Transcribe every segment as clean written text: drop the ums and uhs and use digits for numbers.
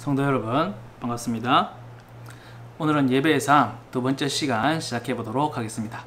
성도 여러분 반갑습니다. 오늘은 예배의 삶 두 번째 시간 시작해 보도록 하겠습니다.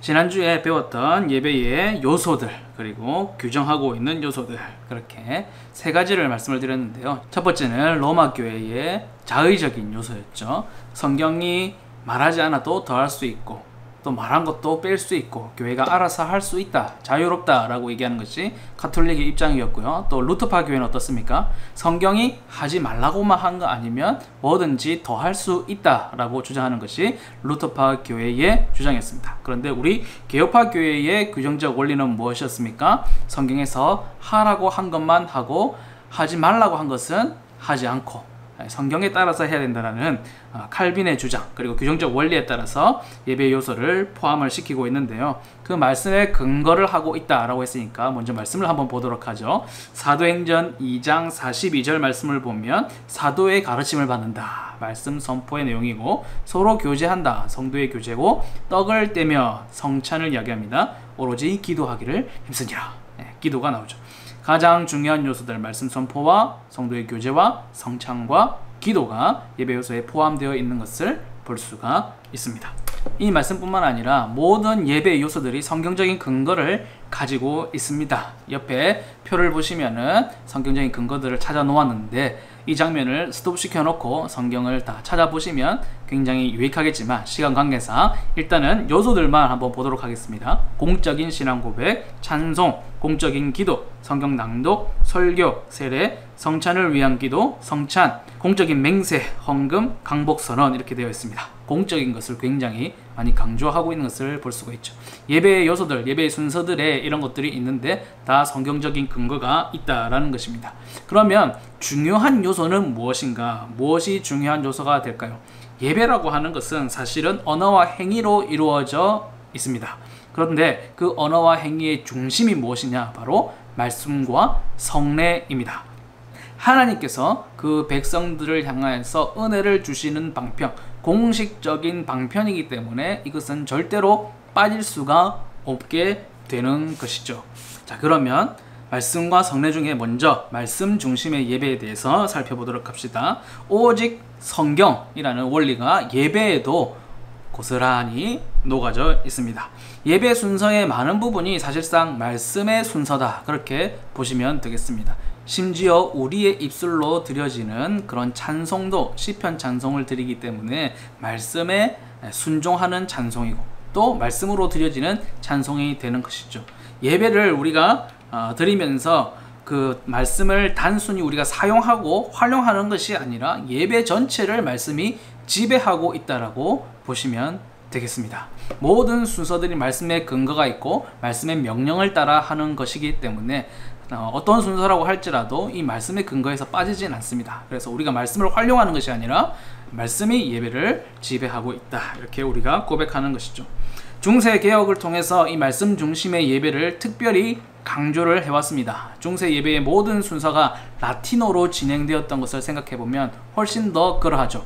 지난주에 배웠던 예배의 요소들 그리고 규정하고 있는 요소들 그렇게 세 가지를 말씀을 드렸는데요. 첫 번째는 로마 교회의 자의적인 요소였죠. 성경이 말하지 않아도 더할 수 있고 또 말한 것도 뺄 수 있고 교회가 알아서 할 수 있다, 자유롭다 라고 얘기하는 것이 가톨릭의 입장이었고요. 또 루터파 교회는 어떻습니까? 성경이 하지 말라고만 한 거 아니면 뭐든지 더 할 수 있다 라고 주장하는 것이 루터파 교회의 주장이었습니다. 그런데 우리 개혁파 교회의 규정적 원리는 무엇이었습니까? 성경에서 하라고 한 것만 하고 하지 말라고 한 것은 하지 않고 성경에 따라서 해야 된다는 칼빈의 주장 그리고 규정적 원리에 따라서 예배 요소를 포함을 시키고 있는데요. 그 말씀에 근거를 하고 있다라고 했으니까 먼저 말씀을 한번 보도록 하죠. 사도행전 2장 42절 말씀을 보면 사도의 가르침을 받는다 말씀 선포의 내용이고 서로 교제한다 성도의 교제고 떡을 떼며 성찬을 이야기합니다. 오로지 기도하기를 힘쓰니라. 기도가 나오죠. 가장 중요한 요소들 말씀 선포와 성도의 교제와 성찬과 기도가 예배 요소에 포함되어 있는 것을 볼 수가 있습니다. 이 말씀뿐만 아니라 모든 예배 요소들이 성경적인 근거를 가지고 있습니다. 옆에 표를 보시면은 성경적인 근거들을 찾아 놓았는데 이 장면을 스톱시켜 놓고 성경을 다 찾아보시면 굉장히 유익하겠지만 시간 관계상 일단은 요소들만 한번 보도록 하겠습니다. 공적인 신앙 고백, 찬송, 공적인 기도, 성경 낭독, 설교, 세례, 성찬을 위한 기도, 성찬, 공적인 맹세, 헌금, 강복 선언 이렇게 되어 있습니다. 공적인 것을 굉장히 많이 강조하고 있는 것을 볼 수가 있죠. 예배의 요소들, 예배의 순서들에 이런 것들이 있는데 다 성경적인 근거가 있다라는 것입니다. 그러면 중요한 요소는 무엇인가? 무엇이 중요한 요소가 될까요? 예배라고 하는 것은 사실은 언어와 행위로 이루어져 있습니다. 그런데 그 언어와 행위의 중심이 무엇이냐? 바로 말씀과 성례입니다. 하나님께서 그 백성들을 향하여서 은혜를 주시는 방편, 공식적인 방편이기 때문에 이것은 절대로 빠질 수가 없게 되는 것이죠. 자, 그러면 말씀과 성례 중에 먼저 말씀 중심의 예배에 대해서 살펴보도록 합시다. 오직 성경이라는 원리가 예배에도 고스란히 녹아져 있습니다. 예배 순서의 많은 부분이 사실상 말씀의 순서다 그렇게 보시면 되겠습니다. 심지어 우리의 입술로 드려지는 그런 찬송도 시편 찬송을 드리기 때문에 말씀에 순종하는 찬송이고 또 말씀으로 드려지는 찬송이 되는 것이죠. 예배를 우리가 드리면서 그 말씀을 단순히 우리가 사용하고 활용하는 것이 아니라 예배 전체를 말씀이 지배하고 있다라고 보시면 되겠습니다. 모든 순서들이 말씀의 근거가 있고 말씀의 명령을 따라 하는 것이기 때문에 어떤 순서라고 할지라도 이 말씀의 근거에서 빠지진 않습니다. 그래서 우리가 말씀을 활용하는 것이 아니라 말씀이 예배를 지배하고 있다 이렇게 우리가 고백하는 것이죠. 중세 개혁을 통해서 이 말씀 중심의 예배를 특별히 강조를 해왔습니다. 중세 예배의 모든 순서가 라틴어로 진행되었던 것을 생각해보면 훨씬 더 그러하죠.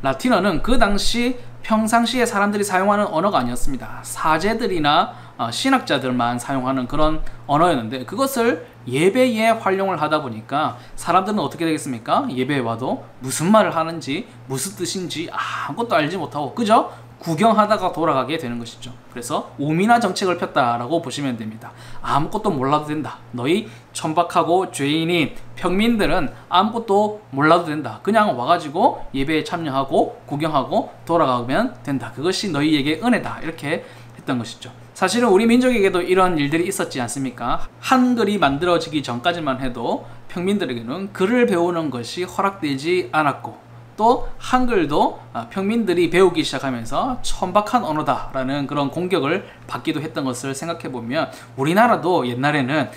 라틴어는 그 당시 평상시에 사람들이 사용하는 언어가 아니었습니다. 사제들이나 신학자들만 사용하는 그런 언어였는데 그것을 예배에 활용을 하다 보니까 사람들은 어떻게 되겠습니까? 예배에 와도 무슨 말을 하는지 무슨 뜻인지 아무것도 알지 못하고 그저 구경하다가 돌아가게 되는 것이죠. 그래서 오미나 정책을 폈다라고 보시면 됩니다. 아무것도 몰라도 된다. 너희 천박하고 죄인인 평민들은 아무것도 몰라도 된다. 그냥 와가지고 예배에 참여하고 구경하고 돌아가면 된다. 그것이 너희에게 은혜다. 이렇게 했던 것이죠. 사실은 우리 민족에게도 이런 일들이 있었지 않습니까? 한글이 만들어지기 전까지만 해도 평민들에게는 글을 배우는 것이 허락되지 않았고 또 한글도 평민들이 배우기 시작하면서 천박한 언어다라는 그런 공격을 받기도 했던 것을 생각해보면 우리나라도 옛날에는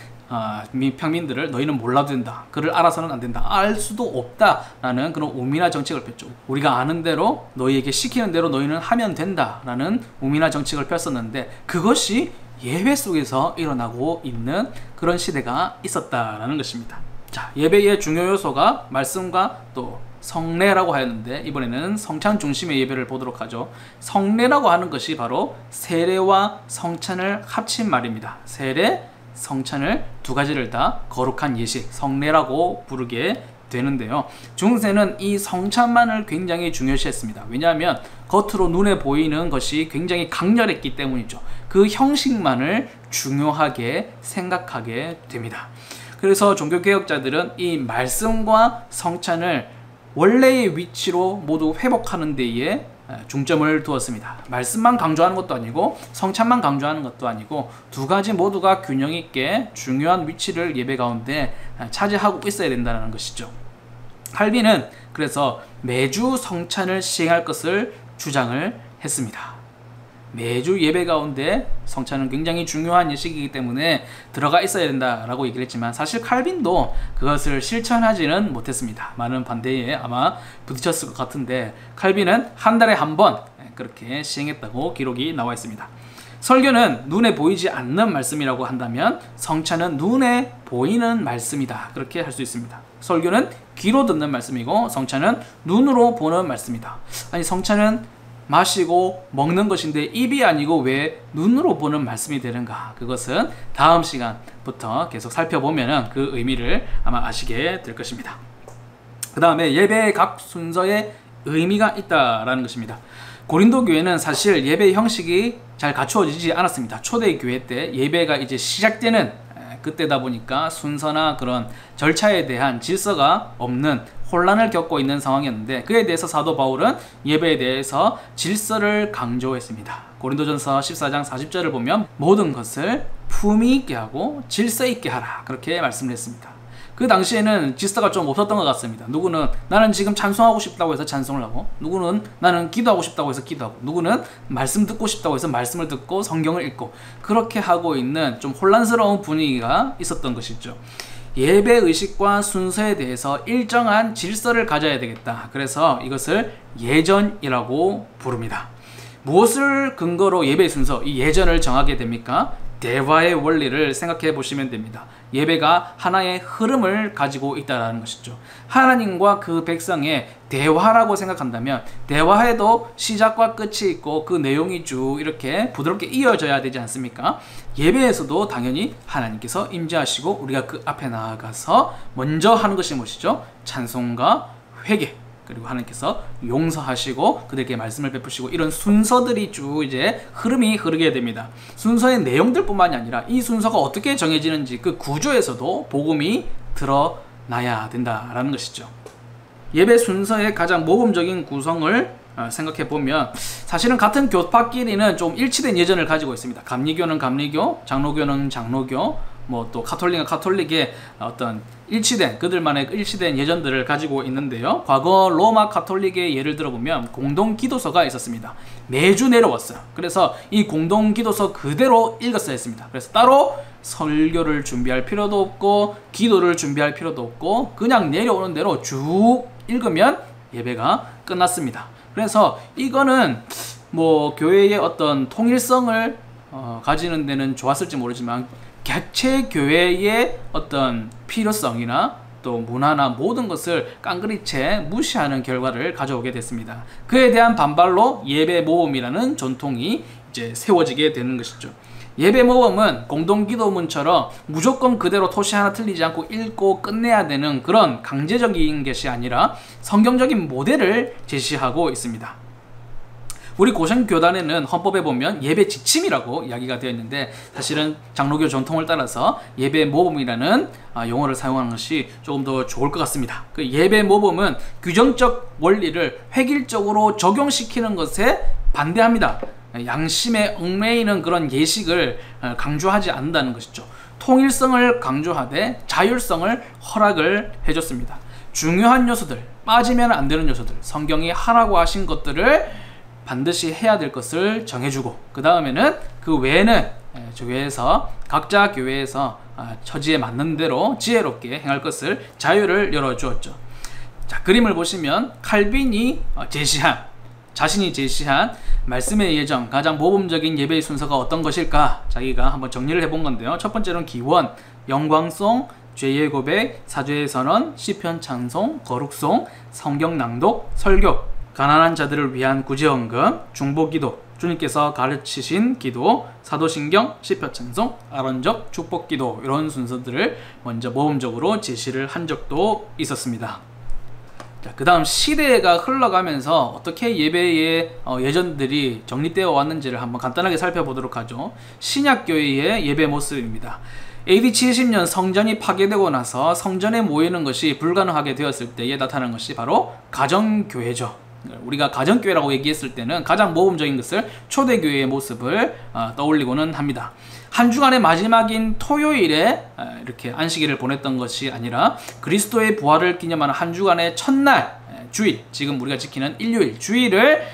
평민들을 너희는 몰라도 된다. 글을 알아서는 안 된다. 알 수도 없다라는 그런 우민화 정책을 폈죠. 우리가 아는 대로 너희에게 시키는 대로 너희는 하면 된다라는 우민화 정책을 폈었는데 그것이 예배 속에서 일어나고 있는 그런 시대가 있었다라는 것입니다. 자, 예배의 중요 요소가 말씀과 또 성례라고 하였는데 이번에는 성찬 중심의 예배를 보도록 하죠. 성례라고 하는 것이 바로 세례와 성찬을 합친 말입니다. 세례, 성찬을 두 가지를 다 거룩한 예식, 성례라고 부르게 되는데요. 중세는 이 성찬만을 굉장히 중요시했습니다. 왜냐하면 겉으로 눈에 보이는 것이 굉장히 강렬했기 때문이죠. 그 형식만을 중요하게 생각하게 됩니다. 그래서 종교개혁자들은 이 말씀과 성찬을 원래의 위치로 모두 회복하는 데에 중점을 두었습니다. 말씀만 강조하는 것도 아니고 성찬만 강조하는 것도 아니고 두 가지 모두가 균형 있게 중요한 위치를 예배 가운데 차지하고 있어야 된다는 것이죠. 칼빈은 그래서 매주 성찬을 시행할 것을 주장을 했습니다. 매주 예배 가운데 성찬은 굉장히 중요한 예식이기 때문에 들어가 있어야 된다라고 얘기를 했지만 사실 칼빈도 그것을 실천하지는 못했습니다. 많은 반대에 아마 부딪혔을 것 같은데 칼빈은 한 달에 한 번 그렇게 시행했다고 기록이 나와 있습니다. 설교는 눈에 보이지 않는 말씀이라고 한다면 성찬은 눈에 보이는 말씀이다. 그렇게 할 수 있습니다. 설교는 귀로 듣는 말씀이고 성찬은 눈으로 보는 말씀이다. 아니 성찬은 마시고 먹는 것인데 입이 아니고 왜 눈으로 보는 말씀이 되는가? 그것은 다음 시간부터 계속 살펴보면 그 의미를 아마 아시게 될 것입니다. 그 다음에 예배의 각 순서에 의미가 있다라는 것입니다. 고린도 교회는 사실 예배 형식이 잘 갖추어지지 않았습니다. 초대 교회 때 예배가 이제 시작되는 그때다 보니까 순서나 그런 절차에 대한 질서가 없는 혼란을 겪고 있는 상황이었는데 그에 대해서 사도 바울은 예배에 대해서 질서를 강조했습니다. 고린도전서 14장 40절을 보면 모든 것을 품위 있게 하고 질서 있게 하라 그렇게 말씀을 했습니다. 그 당시에는 질서가 좀 없었던 것 같습니다. 누구는 나는 지금 찬송하고 싶다고 해서 찬송을 하고 누구는 나는 기도하고 싶다고 해서 기도하고 누구는 말씀 듣고 싶다고 해서 말씀을 듣고 성경을 읽고 그렇게 하고 있는 좀 혼란스러운 분위기가 있었던 것이죠. 예배 의식과 순서에 대해서 일정한 질서를 가져야 되겠다. 그래서 이것을 예전이라고 부릅니다. 무엇을 근거로 예배 순서, 이 예전을 정하게 됩니까? 대화의 원리를 생각해 보시면 됩니다. 예배가 하나의 흐름을 가지고 있다는 것이죠. 하나님과 그 백성의 대화라고 생각한다면 대화에도 시작과 끝이 있고 그 내용이 쭉 이렇게 부드럽게 이어져야 되지 않습니까? 예배에서도 당연히 하나님께서 임재하시고 우리가 그 앞에 나아가서 먼저 하는 것이 무엇이죠? 찬송과 회개, 그리고 하나님께서 용서하시고 그들에게 말씀을 베푸시고 이런 순서들이 쭉 이제 흐름이 흐르게 됩니다. 순서의 내용들뿐만이 아니라 이 순서가 어떻게 정해지는지 그 구조에서도 복음이 드러나야 된다라는 것이죠. 예배 순서의 가장 모범적인 구성을 생각해 보면 사실은 같은 교파끼리는 좀 일치된 예전을 가지고 있습니다. 감리교는 감리교, 장로교는 장로교, 뭐 또 가톨릭은 가톨릭의 어떤 일치된 그들만의 일치된 예전들을 가지고 있는데요. 과거 로마 가톨릭의 예를 들어보면 공동 기도서가 있었습니다. 매주 내려왔어요. 그래서 이 공동 기도서 그대로 읽었어야 했습니다. 그래서 따로 설교를 준비할 필요도 없고 기도를 준비할 필요도 없고 그냥 내려오는 대로 쭉 읽으면 예배가 끝났습니다. 그래서 이거는 뭐 교회의 어떤 통일성을 가지는 데는 좋았을지 모르지만 개체 교회의 어떤 필요성이나 또 문화나 모든 것을 깡그리채 무시하는 결과를 가져오게 됐습니다. 그에 대한 반발로 예배 모범이라는 전통이 이제 세워지게 되는 것이죠. 예배 모범은 공동기도문처럼 무조건 그대로 토시 하나 틀리지 않고 읽고 끝내야 되는 그런 강제적인 것이 아니라 성경적인 모델을 제시하고 있습니다. 우리 고생교단에는 헌법에 보면 예배 지침이라고 이야기가 되어 있는데 사실은 장로교 전통을 따라서 예배 모범이라는 용어를 사용하는 것이 조금 더 좋을 것 같습니다. 그 예배 모범은 규정적 원리를 획일적으로 적용시키는 것에 반대합니다. 양심에 얽매이는 그런 예식을 강조하지 않는다는 것이죠. 통일성을 강조하되 자율성을 허락을 해줬습니다. 중요한 요소들, 빠지면 안 되는 요소들, 성경이 하라고 하신 것들을 반드시 해야 될 것을 정해주고 그 다음에는 그 외에는 교회에서 각자 교회에서 처지에 맞는 대로 지혜롭게 행할 것을 자유를 열어주었죠. 자, 그림을 보시면 칼빈이 자신이 제시한 말씀의 예정, 가장 모범적인 예배의 순서가 어떤 것일까 자기가 한번 정리를 해본 건데요. 첫 번째로는 기원, 영광송, 죄의 고백, 사죄의 선언, 시편 찬송, 거룩송, 성경 낭독, 설교, 가난한 자들을 위한 구제헌금, 중보기도, 주님께서 가르치신 기도, 사도신경, 시편찬송, 아론적, 축복기도 이런 순서들을 먼저 모범적으로 제시를 한 적도 있었습니다. 그 다음 시대가 흘러가면서 어떻게 예배의 예전들이 정립되어 왔는지를 한번 간단하게 살펴보도록 하죠. 신약교회의 예배 모습입니다. AD 70년 성전이 파괴되고 나서 성전에 모이는 것이 불가능하게 되었을 때에 나타난 것이 바로 가정교회죠. 우리가 가정교회라고 얘기했을 때는 가장 모범적인 것을 초대교회의 모습을 떠올리고는 합니다. 한 주간의 마지막인 토요일에 이렇게 안식일을 보냈던 것이 아니라 그리스도의 부활을 기념하는 한 주간의 첫날 주일, 지금 우리가 지키는 일요일 주일을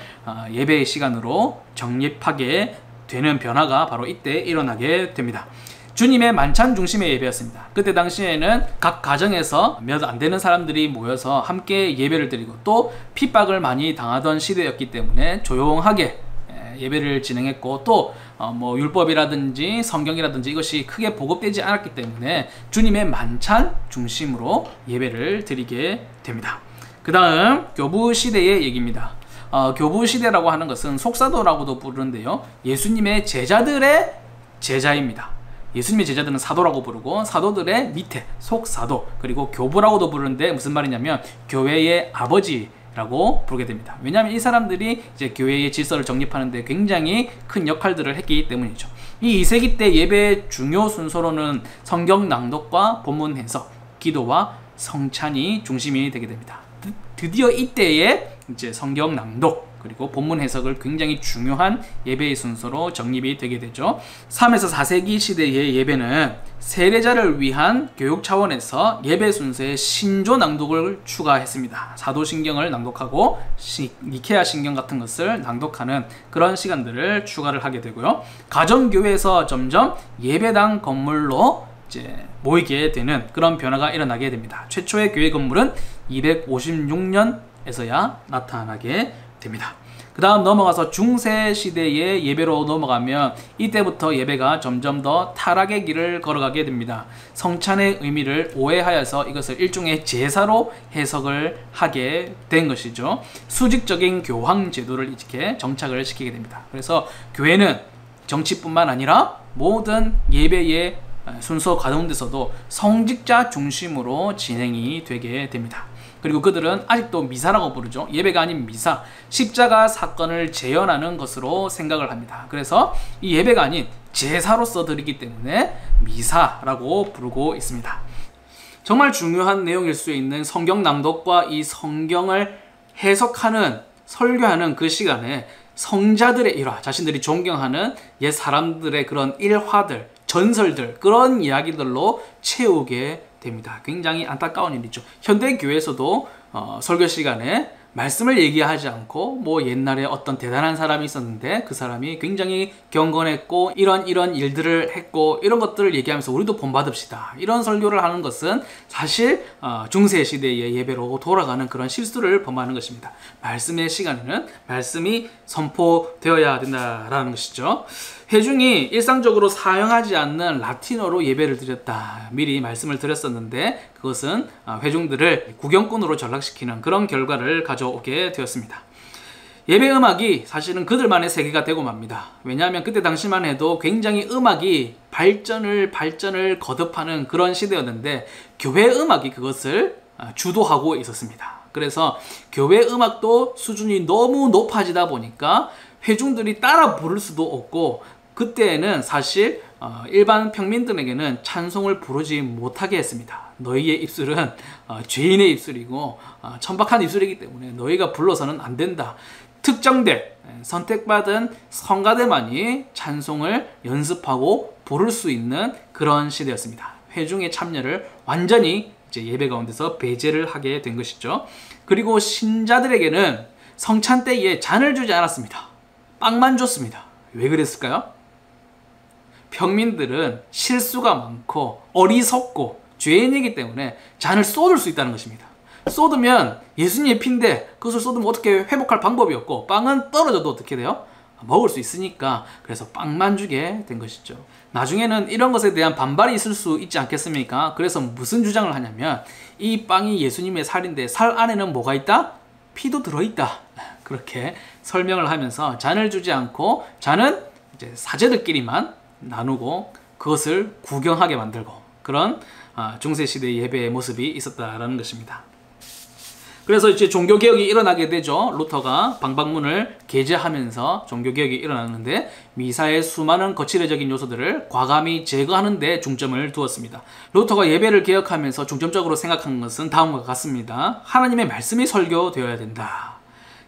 예배의 시간으로 정립하게 되는 변화가 바로 이때 일어나게 됩니다. 주님의 만찬 중심의 예배였습니다. 그때 당시에는 각 가정에서 몇 안 되는 사람들이 모여서 함께 예배를 드리고 또 핍박을 많이 당하던 시대였기 때문에 조용하게 예배를 진행했고 또 뭐 율법이라든지 성경이라든지 이것이 크게 보급되지 않았기 때문에 주님의 만찬 중심으로 예배를 드리게 됩니다. 그 다음 교부 시대의 얘기입니다. 교부 시대라고 하는 것은 속사도라고도 부르는데요, 예수님의 제자들의 제자입니다. 예수님의 제자들은 사도라고 부르고 사도들의 밑에 속사도, 그리고 교부라고도 부르는데 무슨 말이냐면 교회의 아버지라고 부르게 됩니다. 왜냐하면 이 사람들이 이제 교회의 질서를 정립하는 데 굉장히 큰 역할들을 했기 때문이죠. 이 2세기 때 예배의 중요 순서로는 성경 낭독과 본문 해석, 기도와 성찬이 중심이 되게 됩니다. 드디어 이때에 이제 성경 낭독 그리고 본문 해석을 굉장히 중요한 예배의 순서로 정립이 되게 되죠. 3에서 4세기 시대의 예배는 세례자를 위한 교육 차원에서 예배 순서에 신조 낭독을 추가했습니다. 사도신경을 낭독하고 니케아 신경 같은 것을 낭독하는 그런 시간들을 추가를 하게 되고요. 가정교회에서 점점 예배당 건물로 이제 모이게 되는 그런 변화가 일어나게 됩니다. 최초의 교회 건물은 256년에서야 나타나게 됩니다. 그 다음 넘어가서 중세 시대의 예배로 넘어가면 이때부터 예배가 점점 더 타락의 길을 걸어가게 됩니다. 성찬의 의미를 오해하여서 이것을 일종의 제사로 해석을 하게 된 것이죠. 수직적인 교황 제도를 이렇게 정착을 시키게 됩니다. 그래서 교회는 정치뿐만 아니라 모든 예배의 순서 가운데서도 성직자 중심으로 진행이 되게 됩니다. 그리고 그들은 아직도 미사라고 부르죠. 예배가 아닌 미사, 십자가 사건을 재현하는 것으로 생각을 합니다. 그래서 이 예배가 아닌 제사로서 드리기 때문에 미사라고 부르고 있습니다. 정말 중요한 내용일 수 있는 성경 낭독과 이 성경을 해석하는, 설교하는 그 시간에 성자들의 일화, 자신들이 존경하는 옛 사람들의 그런 일화들, 전설들, 그런 이야기들로 채우게 됩니다. 굉장히 안타까운 일이죠. 현대 교회에서도 설교 시간에 말씀을 얘기하지 않고 뭐 옛날에 어떤 대단한 사람이 있었는데 그 사람이 굉장히 경건했고 이런 일들을 했고 이런 것들을 얘기하면서 우리도 본받읍시다, 이런 설교를 하는 것은 사실 중세 시대의 예배로 돌아가는 그런 실수를 범하는 것입니다. 말씀의 시간에는 말씀이 선포되어야 된다라는 것이죠. 회중이 일상적으로 사용하지 않는 라틴어로 예배를 드렸다, 미리 말씀을 드렸었는데 그것은 회중들을 구경꾼으로 전락시키는 그런 결과를 가져오게 되었습니다. 예배 음악이 사실은 그들만의 세계가 되고 맙니다. 왜냐하면 그때 당시만 해도 굉장히 음악이 발전을 거듭하는 그런 시대였는데 교회 음악이 그것을 주도하고 있었습니다. 그래서 교회 음악도 수준이 너무 높아지다 보니까 회중들이 따라 부를 수도 없고, 그때에는 사실 일반 평민들에게는 찬송을 부르지 못하게 했습니다. 너희의 입술은 죄인의 입술이고 천박한 입술이기 때문에 너희가 불러서는 안 된다. 특정된 선택받은 성가대만이 찬송을 연습하고 부를 수 있는 그런 시대였습니다. 회중의 참여를 완전히 이제 예배 가운데서 배제를 하게 된 것이죠. 그리고 신자들에게는 성찬 때에 잔을 주지 않았습니다. 빵만 줬습니다. 왜 그랬을까요? 평민들은 실수가 많고 어리석고 죄인이기 때문에 잔을 쏟을 수 있다는 것입니다. 쏟으면 예수님의 피인데 그것을 쏟으면 어떻게 회복할 방법이 없고 빵은 떨어져도 어떻게 돼요? 먹을 수 있으니까 그래서 빵만 주게 된 것이죠. 나중에는 이런 것에 대한 반발이 있을 수 있지 않겠습니까? 그래서 무슨 주장을 하냐면 이 빵이 예수님의 살인데 살 안에는 뭐가 있다? 피도 들어있다. 그렇게 설명을 하면서 잔을 주지 않고 잔은 이제 사제들끼리만 나누고 그것을 구경하게 만들고 그런 중세시대 예배의 모습이 있었다라는 것입니다. 그래서 이제 종교개혁이 일어나게 되죠. 루터가 방방문을 게재하면서 종교개혁이 일어났는데 미사의 수많은 거칠어적인 요소들을 과감히 제거하는 데 중점을 두었습니다. 루터가 예배를 개혁하면서 중점적으로 생각한 것은 다음과 같습니다. 하나님의 말씀이 설교되어야 된다.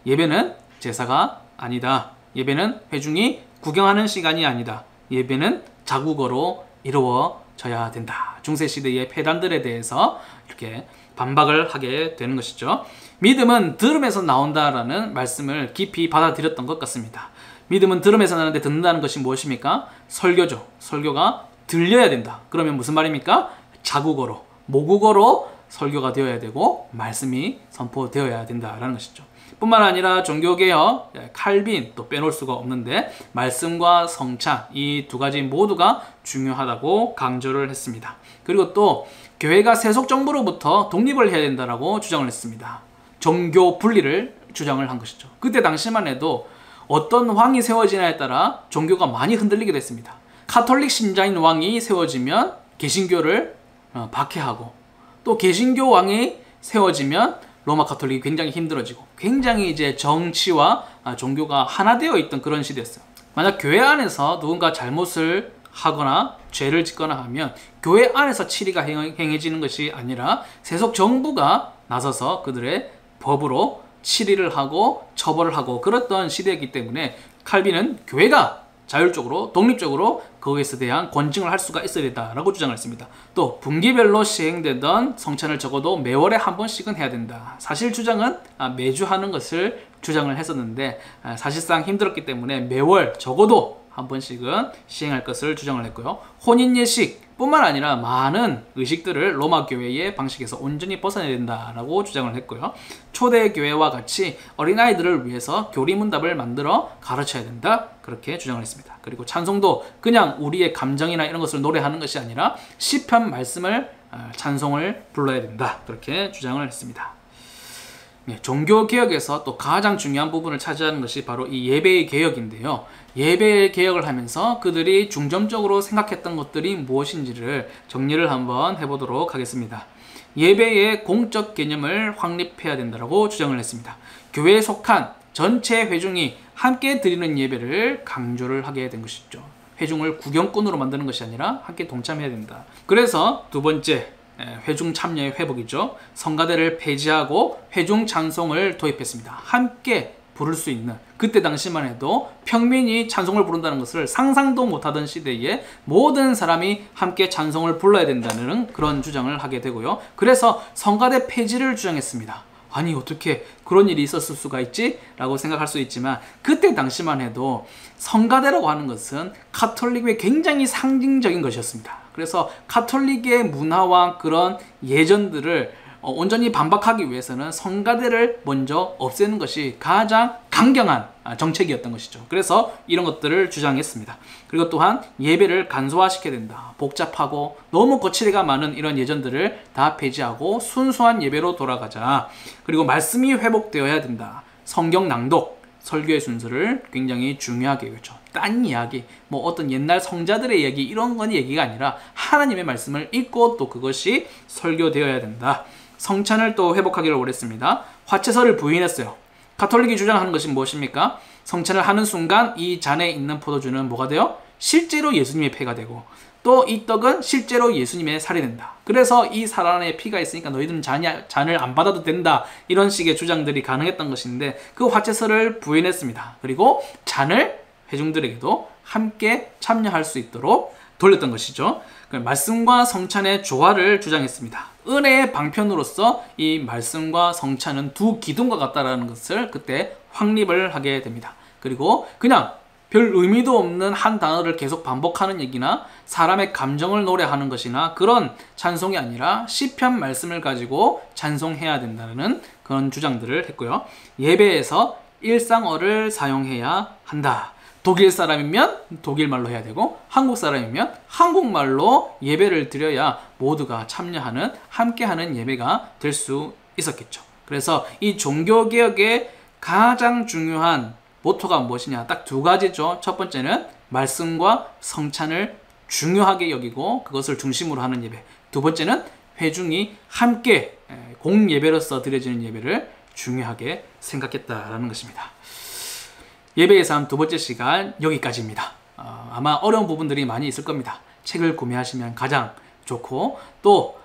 예배는 제사가 아니다. 예배는 회중이 구경하는 시간이 아니다. 예배는 자국어로 이루어져야 된다. 중세시대의 폐단들에 대해서 이렇게 반박을 하게 되는 것이죠. 믿음은 들음에서 나온다라는 말씀을 깊이 받아들였던 것 같습니다. 믿음은 들음에서 나는데 듣는다는 것이 무엇입니까? 설교죠. 설교가 들려야 된다. 그러면 무슨 말입니까? 자국어로, 모국어로 설교가 되어야 되고 말씀이 선포되어야 된다라는 것이죠. 뿐만 아니라 종교개혁, 칼빈 또 빼놓을 수가 없는데 말씀과 성찬 이 두 가지 모두가 중요하다고 강조를 했습니다. 그리고 또 교회가 세속정부로부터 독립을 해야 된다라고 주장을 했습니다. 종교 분리를 주장을 한 것이죠. 그때 당시만 해도 어떤 왕이 세워지냐에 따라 종교가 많이 흔들리게 됐습니다. 카톨릭 신자인 왕이 세워지면 개신교를 박해하고 또 개신교 왕이 세워지면 로마 카톨릭이 굉장히 힘들어지고 굉장히 이제 정치와 종교가 하나 되어 있던 그런 시대였어요. 만약 교회 안에서 누군가 잘못을 하거나 죄를 짓거나 하면 교회 안에서 치리가 행해지는 것이 아니라 세속 정부가 나서서 그들의 법으로 치리를 하고 처벌을 하고 그랬던 시대이기 때문에 칼빈은 교회가 자율적으로 독립적으로 거기에 대한 권증을 할 수가 있어야 된다라고 주장을 했습니다. 또 분기별로 시행되던 성찬을 적어도 매월에 한 번씩은 해야 된다. 사실 주장은 매주 하는 것을 주장을 했었는데 사실상 힘들었기 때문에 매월 적어도 한 번씩은 시행할 것을 주장을 했고요. 혼인예식 뿐만 아니라 많은 의식들을 로마 교회의 방식에서 온전히 벗어내야 된다라고 주장을 했고요. 초대교회와 같이 어린아이들을 위해서 교리문답을 만들어 가르쳐야 된다. 그렇게 주장을 했습니다. 그리고 찬송도 그냥 우리의 감정이나 이런 것을 노래하는 것이 아니라 시편 말씀을 찬송을 불러야 된다. 그렇게 주장을 했습니다. 종교개혁에서 또 가장 중요한 부분을 차지하는 것이 바로 이 예배의 개혁인데요. 예배의 개혁을 하면서 그들이 중점적으로 생각했던 것들이 무엇인지를 정리를 한번 해보도록 하겠습니다. 예배의 공적 개념을 확립해야 된다고 주장을 했습니다. 교회에 속한 전체 회중이 함께 드리는 예배를 강조를 하게 된 것이죠. 회중을 구경꾼으로 만드는 것이 아니라 함께 동참해야 된다. 그래서 두 번째 회중 참여의 회복이죠. 성가대를 폐지하고 회중 찬송을 도입했습니다. 함께 부를 수 있는 그때 당시만 해도 평민이 찬송을 부른다는 것을 상상도 못하던 시대에 모든 사람이 함께 찬송을 불러야 된다는 그런 주장을 하게 되고요. 그래서 성가대 폐지를 주장했습니다. 아니 어떻게 그런 일이 있었을 수가 있지? 라고 생각할 수 있지만 그때 당시만 해도 성가대라고 하는 것은 카톨릭의 굉장히 상징적인 것이었습니다. 그래서 카톨릭의 문화와 그런 예전들을 온전히 반박하기 위해서는 성가대를 먼저 없애는 것이 가장 강경한 정책이었던 것이죠. 그래서 이런 것들을 주장했습니다. 그리고 또한 예배를 간소화시켜야 된다. 복잡하고 너무 거칠이가 많은 이런 예전들을 다 폐지하고 순수한 예배로 돌아가자. 그리고 말씀이 회복되어야 된다. 성경 낭독, 설교의 순서를 굉장히 중요하게 여겼죠. 딴 이야기, 뭐 어떤 옛날 성자들의 얘기 이런 건 얘기가 아니라 하나님의 말씀을 읽고 또 그것이 설교되어야 된다. 성찬을 또 회복하기를 원했습니다. 화채설을 부인했어요. 가톨릭이 주장하는 것이 무엇입니까? 성찬을 하는 순간 이 잔에 있는 포도주는 뭐가 돼요? 실제로 예수님의 피가 되고 또 이 떡은 실제로 예수님의 살이 된다. 그래서 이 살 안에 피가 있으니까 너희들은 잔을 안 받아도 된다. 이런 식의 주장들이 가능했던 것인데 그 화채설을 부인했습니다. 그리고 잔을 회중들에게도 함께 참여할 수 있도록 돌렸던 것이죠. 말씀과 성찬의 조화를 주장했습니다. 은혜의 방편으로서 이 말씀과 성찬은 두 기둥과 같다라는 것을 그때 확립을 하게 됩니다. 그리고 그냥 별 의미도 없는 한 단어를 계속 반복하는 얘기나 사람의 감정을 노래하는 것이나 그런 찬송이 아니라 시편 말씀을 가지고 찬송해야 된다는 그런 주장들을 했고요. 예배에서 일상어를 사용해야 한다. 독일 사람이면 독일말로 해야 되고 한국 사람이면 한국말로 예배를 드려야 모두가 참여하는 함께하는 예배가 될 수 있었겠죠. 그래서 이 종교개혁의 가장 중요한 모토가 무엇이냐? 딱 두 가지죠. 첫 번째는 말씀과 성찬을 중요하게 여기고 그것을 중심으로 하는 예배. 두 번째는 회중이 함께 공예배로서 드려지는 예배를 중요하게 생각했다라는 것입니다. 예배의 삶 두 번째 시간 여기까지입니다. 아마 어려운 부분들이 많이 있을 겁니다. 책을 구매하시면 가장 좋고 또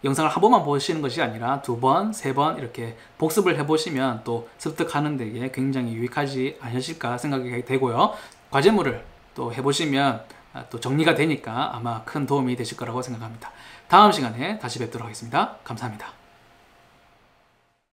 영상을 한 번만 보시는 것이 아니라 두 번, 세 번 이렇게 복습을 해보시면 또 습득하는 데에 굉장히 유익하지 않으실까 생각이 되고요. 과제물을 또 해보시면 또 정리가 되니까 아마 큰 도움이 되실 거라고 생각합니다. 다음 시간에 다시 뵙도록 하겠습니다. 감사합니다.